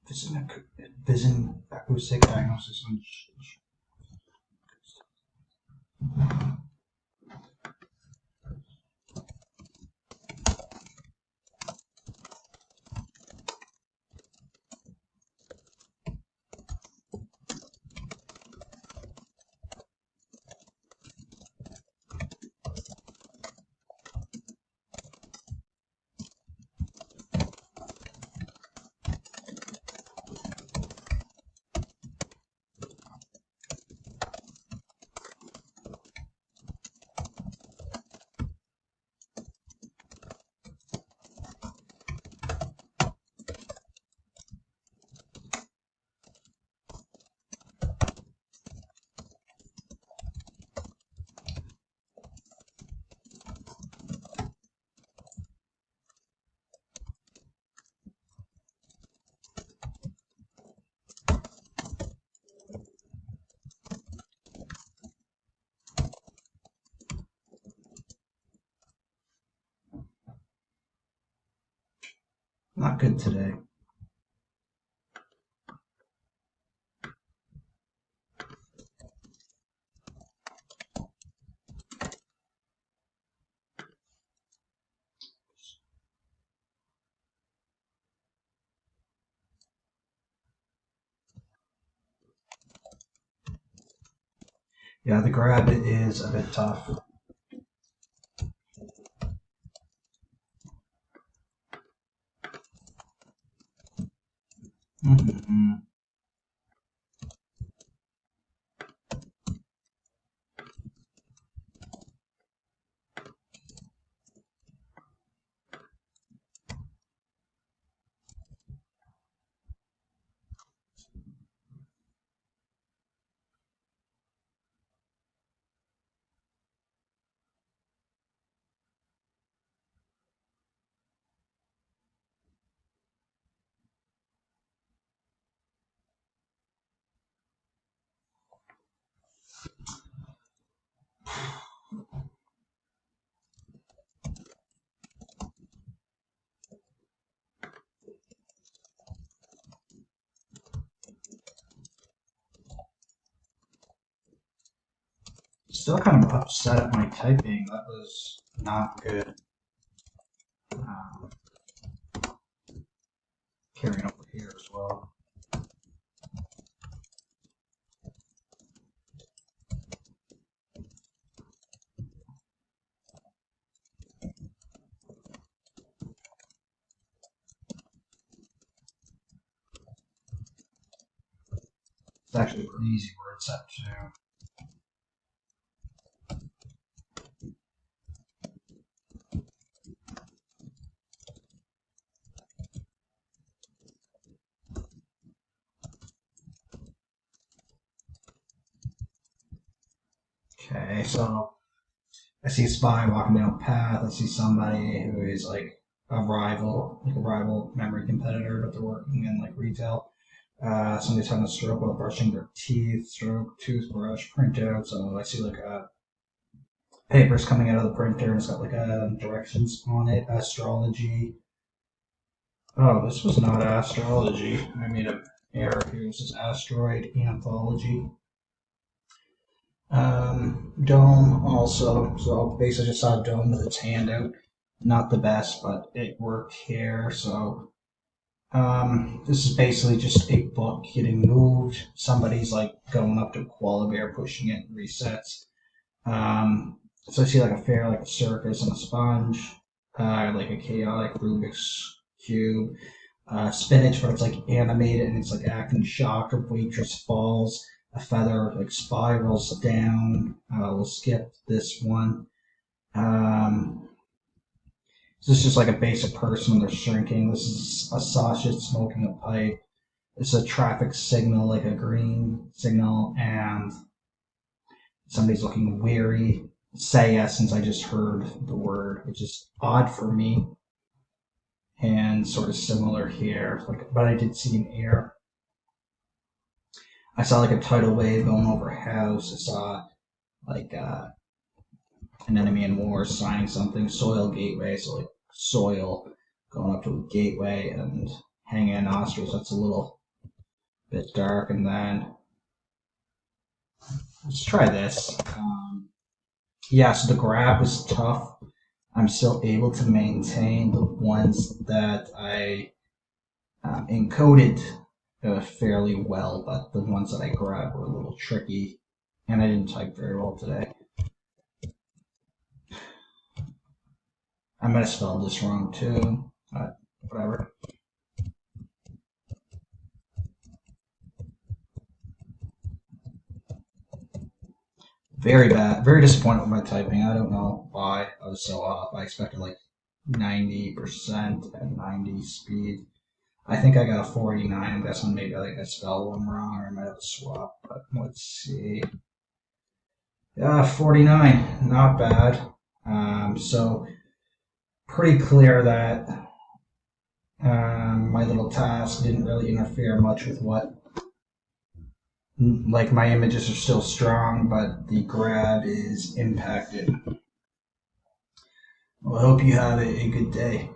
Vision acoustic diagnosis. Not good today. Yeah, the grab is a bit tough. Mm-hmm. Still kind of upset at my typing. That was not good. Um, Carrying over here as well. It's actually a pretty easy word set too. Okay, so I see a spy walking down a path. I see somebody who is like a rival memory competitor, but they're working in like retail. Somebody's having a stroke while brushing their teeth. Stroke, toothbrush, printout. So I see like papers coming out of the printer, and it's got like directions on it. Astrology. Oh, this was not astrology. I made an error here. This is asteroid anthology. Dome also. So basically, just saw a dome with its hand out. Not the best, but it worked here. So this is basically just a book getting moved. Somebody's like going up to a koala bear, pushing it, resets. So I see like a fair, like a circus and a sponge, like a chaotic Rubik's cube, spinach where it's like animated and it's like acting shocked. A waitress falls, a feather like spirals down. We'll skip this one. Um, this is just like a basic person when they're shrinking. This is a sausage smoking a pipe. It's a traffic signal, like a green signal, and somebody's looking weary. Say yes, since I just heard the word, which is odd for me, and sort of similar here. Like, but I did see an air. I saw like a tidal wave going over a house. I saw like an enemy in war signing something. Soil gateway, so like soil going up to a gateway and hanging an ostrich. That's a little bit dark, and then let's try this. Yeah, so the grab was tough. I'm still able to maintain the ones that I encoded fairly well, but the ones that I grabbed were a little tricky, and I didn't type very well today. I might have spelled this wrong too, but whatever. Very bad. Very disappointed with my typing. I don't know why I was so off. I expected like 90% and 90 speed. I think I got a 49. I'm guessing maybe I spelled one wrong or I might have a swap. But let's see. Yeah, 49. Not bad. So pretty clear that my little task didn't really interfere much with what. Like my images are still strong, but the grab is impacted. Well, I hope you have a good day.